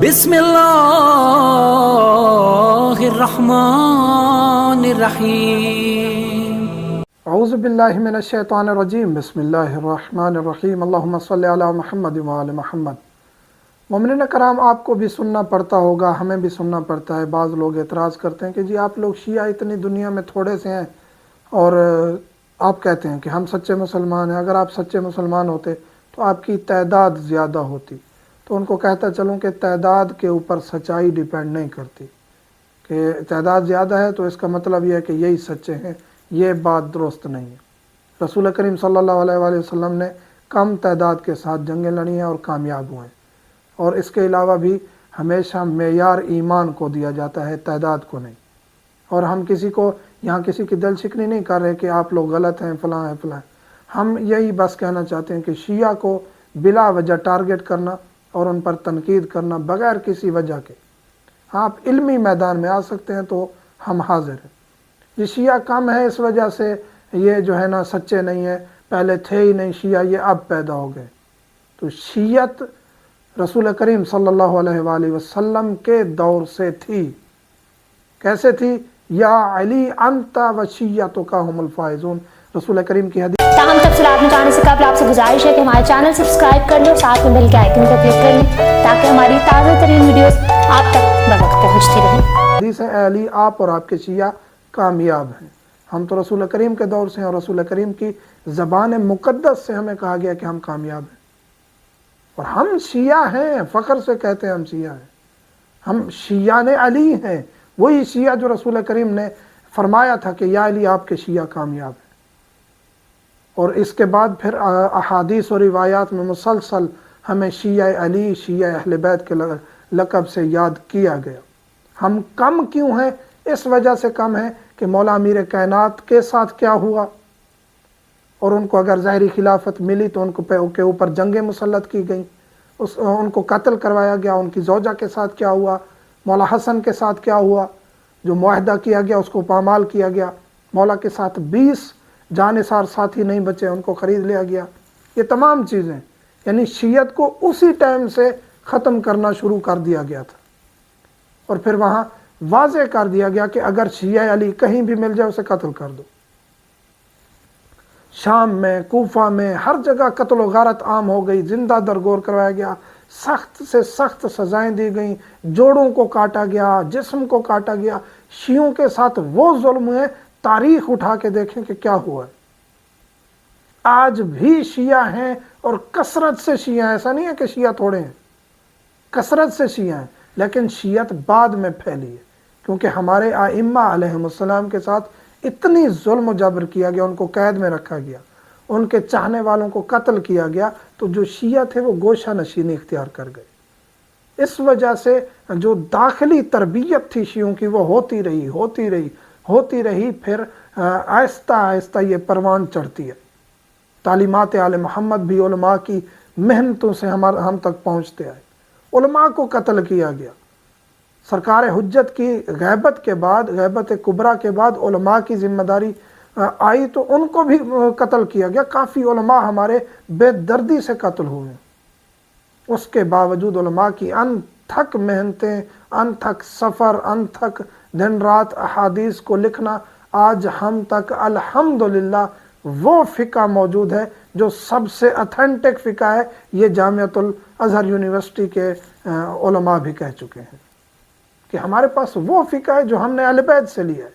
بسم اللہ الرحمن الرحیم اعوذ باللہ من الشیطان الرجیم بسم اللہ الرحمن الرحیم اللہم صلی علی محمد وآل محمد۔ مومنین کرام، آپ کو بھی سننا پڑتا ہوگا، ہمیں بھی سننا پڑتا ہے۔ بعض لوگ اعتراض کرتے ہیں کہ جی آپ لوگ شیعہ اتنی دنیا میں تھوڑے سے ہیں اور آپ کہتے ہیں کہ ہم سچے مسلمان ہیں۔ اگر آپ سچے مسلمان ہوتے تو آپ کی تعداد زیادہ ہوتی۔ تو ان کو کہتا چلوں کہ تعداد کے اوپر سچائی ڈیپینڈ نہیں کرتی، کہ تعداد زیادہ ہے تو اس کا مطلب یہ ہے کہ یہی سچے ہیں، یہ بات درست نہیں ہے۔ رسول کریم صلی اللہ علیہ وآلہ وسلم نے کم تعداد کے ساتھ جنگیں لڑی ہیں اور کامیاب ہوئے ہیں، اور اس کے علاوہ بھی ہمیشہ معیار ایمان کو دیا جاتا ہے، تعداد کو نہیں۔ اور ہم کسی کو یہاں کسی کی دل شکنی نہیں کر رہے کہ آپ لوگ غلط ہیں، فلاں ہیں فلاں ہیں۔ ہم یہی بس کہنا چاہتے ہیں کہ شیعہ کو بلا وجہ ٹارگٹ کرنا اور ان پر تنقید کرنا بغیر کسی وجہ کے، آپ علمی میدان میں آ سکتے ہیں تو ہم حاضر ہیں۔ یہ شیعہ کم ہے اس وجہ سے یہ جو ہے نا سچے نہیں ہیں، پہلے تھے ہی نہیں شیعہ، یہ اب پیدا ہو گئے۔ تو شیعت رسول کریم صلی اللہ علیہ وآلہ وسلم کے دور سے تھی۔ کیسے تھی؟ یا علی انت و شیعتک هم الفائزون، رسول کریم کی حدیث۔ تاہم تفصیلات میں جانے سے قبل آپ سے گزارش ہے کہ ہمارے چینل سبسکرائب کر لیں اور ساتھ میں بیل کے آئیکن کو کلک کر لیں تاکہ ہماری تازہ ترین ویڈیوز آپ تک بوقت پہنچتی رہیں۔ حدیث ہے، اے علی آپ اور آپ کے شیعہ کامیاب ہیں۔ ہم تو رسول کریم کے دور سے ہیں اور رسول کریم کی زبان مقدس سے ہمیں کہا گیا کہ ہم کامیاب ہیں، اور ہم شیعہ ہیں، فخر سے کہتے ہیں ہم شیعہ ہیں، ہم شیعان علی ہیں، وہی شیعہ جو رسول کریم نے فرمایا تھا کہ یا علی آپ کے شیعہ کامیاب ہیں۔ اور اس کے بعد پھر احادیث اور روایات میں مسلسل ہمیں شیعہ علی، شیعہ اہل بیت کے لقب سے یاد کیا گیا۔ ہم کم کیوں ہیں؟ اس وجہ سے کم ہیں کہ مولا امیر کائنات کے ساتھ کیا ہوا، اور ان کو اگر ظاہری خلافت ملی تو ان کے اوپر جنگیں مسلط کی گئیں، ان کو قتل کروایا گیا۔ ان کی زوجہ کے ساتھ کیا ہوا، مولا حسن کے ساتھ کیا ہوا، جو معاہدہ کیا گیا اس کو پامال کیا گیا۔ مولا کے ساتھ 20 جانثار ساتھی نہیں بچے، ان کو خرید لیا گیا۔ یہ تمام چیزیں یعنی شیعت کو اسی ٹائم سے ختم کرنا شروع کر دیا گیا تھا، اور پھر وہاں واضح کر دیا گیا کہ اگر شیعہ علی کہیں بھی مل جائے اسے قتل کر دو۔ شام میں، کوفہ میں، ہر جگہ قتل و غارت عام ہو گئی، زندہ درگور کروایا گیا، سخت سے سخت سزائیں دی گئیں، جوڑوں کو کاٹا گیا، جسم کو کاٹا گیا۔ شیعوں کے ساتھ وہ ظلم ہے، تاریخ اٹھا کے دیکھیں کہ کیا ہوا ہے۔ آج بھی شیعہ ہیں اور کثرت سے شیعہ ہیں، ایسا نہیں ہے کہ شیعہ تھوڑے ہیں، کثرت سے شیعہ ہیں، لیکن شیعت بعد میں پھیلی ہے کیونکہ ہمارے ائمہ علیہم السلام کے ساتھ اتنی ظلم و جبر کیا گیا، ان کو قید میں رکھا گیا، ان کے چاہنے والوں کو قتل کیا گیا، تو جو شیعہ تھے وہ گوشہ نشینی اختیار کر گئے۔ اس وجہ سے جو داخلی تربیت تھی شیعوں کی وہ ہوتی رہی، پھر آہستہ آہستہ یہ پروان چڑھتی ہے۔ تعلیمات آل محمد بھی علماء کی محنتوں سے ہم تک پہنچتے آئے۔ علماء کو قتل کیا گیا، سرکار حجت کی غیبت کے بعد، غیبت کبریٰ کے بعد علماء کی ذمہ داری آئی تو ان کو بھی قتل کیا گیا۔ کافی علماء ہمارے بے دردی سے قتل ہوئے، اس کے باوجود علماء کی انتھک محنتیں، انتھک سفر، انتھک دن رات احادیث کو لکھنا، آج ہم تک الحمدللہ وہ فقہ موجود ہے جو سب سے اتھینٹک فقہ ہے۔ یہ جامعۃ الازہر یونیورسٹی کے علماء بھی کہہ چکے ہیں کہ ہمارے پاس وہ فقہ ہے جو ہم نے اہل بیت سے لیا ہے،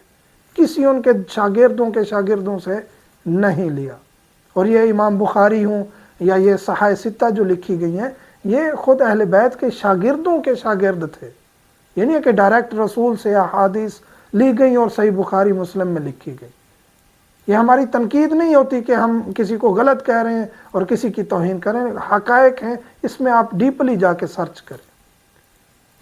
کسی ان کے شاگردوں سے نہیں لیا۔ اور یہ امام بخاری ہوں یا یہ صحائح ستہ جو لکھی گئی ہیں، یہ خود اہل بیت کے شاگردوں کے شاگرد تھے، یہ نہیں ہے کہ ڈائریکٹ رسول سے احادیث لی گئی اور صحیح بخاری مسلم میں لکھی گئی۔ یہ ہماری تنقید نہیں ہوتی کہ ہم کسی کو غلط کہہ رہے ہیں اور کسی کی توہین کریں، حقائق ہیں، اس میں آپ ڈیپلی جا کے سرچ کریں۔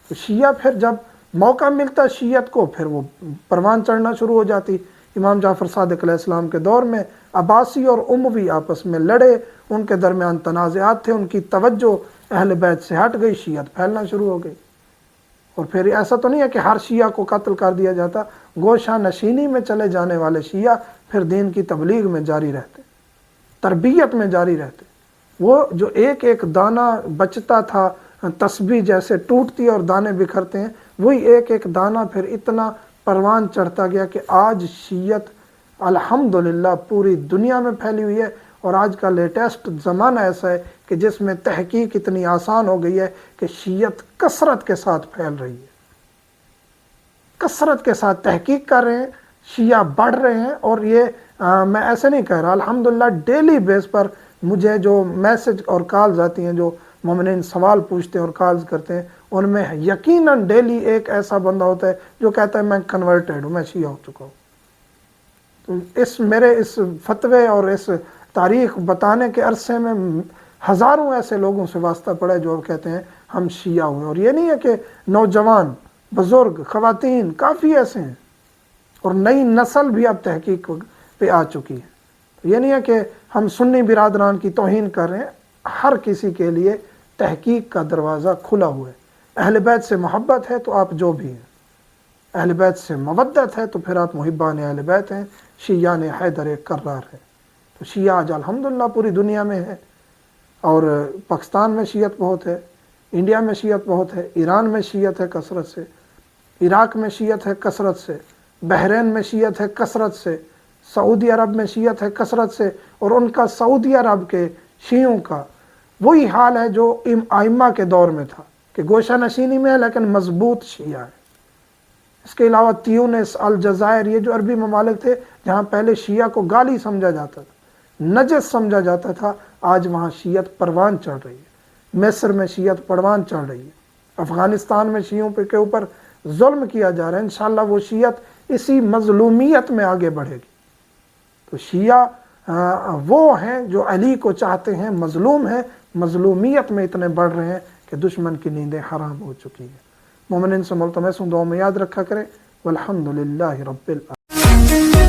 تو شیعہ پھر جب موقع ملتا شیعت کو، پھر وہ پروان چڑھنا شروع ہو جاتی۔ امام جعفر صادق علیہ السلام کے دور میں عباسی اور اموی آپس میں لڑے، ان کے درمیان تنازعات تھے، ان کی توجہ اہل بیت سے ہٹ گئی، شیعت پھیلنا شروع ہو گئی۔ اور پھر ایسا تو نہیں ہے کہ ہر شیعہ کو قتل کر دیا جاتا، گوشہ نشینی میں چلے جانے والے شیعہ پھر دین کی تبلیغ میں جاری رہتے، تربیت میں جاری رہتے۔ وہ جو ایک ایک دانہ بچتا تھا تسبیح جیسے ٹوٹتی ہے اور دانے بکھرتے ہیں، وہی ایک ایک دانہ پھر اتنا پروان چڑھتا گیا کہ آج شیعت الحمدللہ پوری دنیا میں پھیلی ہوئی ہے۔ اور آج کا لیٹسٹ زمانہ ایسا ہے کہ جس میں تحقیق اتنی آسان ہو گئی ہے کہ شیعت کثرت کے ساتھ پھیل رہی ہے، کثرت کے ساتھ تحقیق کر رہے ہیں، شیعہ بڑھ رہے ہیں۔ اور یہ میں ایسے نہیں کہہ رہا، الحمدللہ ڈیلی بیس پر مجھے جو میسج اور کالز آتی ہیں، جو مومنین سوال پوچھتے ہیں اور کالز کرتے ہیں، ان میں یقیناً ڈیلی ایک ایسا بندہ ہوتا ہے جو کہتا ہے میں کنورٹیڈ ہوں، میں شیعہ ہو چکا ہوں۔ تو اس میرے اس فتوے اور اس تاریخ بتانے کے عرصے میں ہزاروں ایسے لوگوں سے واسطہ پڑا ہے جو کہتے ہیں ہم شیعہ ہوئے۔ اور یہ نہیں ہے کہ نوجوان، بزرگ، خواتین کافی ایسے ہیں، اور نئی نسل بھی اب تحقیق پہ آ چکی ہے۔ یہ نہیں ہے کہ ہم سنی برادران کی توہین کر رہے ہیں، ہر کسی کے لیے تحقیق کا دروازہ کھلا ہوا ہے۔ اہل بیت سے محبت ہے تو آپ جو بھی ہیں، اہل بیت سے مودت ہے تو پھر آپ محبان اہل بیت ہیں، شیعان حیدر کرار ہے۔ تو شیعہ آج الحمدللہ پوری دنیا میں ہے، اور پاکستان میں شیعت بہت ہے، انڈیا میں شیعت بہت ہے، ایران میں شیعت ہے کثرت سے، عراق میں شیعت ہے کثرت سے، بحرین میں شیعت ہے کثرت سے، سعودی عرب میں شیعت ہے کثرت سے۔ اور ان کا سعودی عرب کے شیعوں کا وہی حال ہے جو ائمہ کے دور میں تھا کہ گوشہ نشینی میں ہے لیکن مضبوط شیعہ ہے۔ اس کے علاوہ تیونس، الجزائر، یہ جو عربی ممالک تھے جہاں پہلے شیعہ کو گالی سمجھا جاتا تھا، نجس سمجھا جاتا تھا، آج وہاں شیعت پروان چڑھ رہی ہے۔ مصر میں شیعت پروان چڑھ رہی ہے، افغانستان میں شیعوں کے اوپر ظلم کیا جا رہا ہے، انشاءاللہ وہ شیعت اسی مظلومیت میں آگے بڑھے گی۔ تو شیعہ وہ ہیں جو علی کو چاہتے ہیں، مظلوم ہیں، مظلومیت میں اتنے بڑھ رہے ہیں کہ دشمن کی نیندیں حرام ہو چکی ہیں۔ مومنین سے ملتمس ہوں دعا میں یاد رکھا کریں، والحمدللہ رب العالمین۔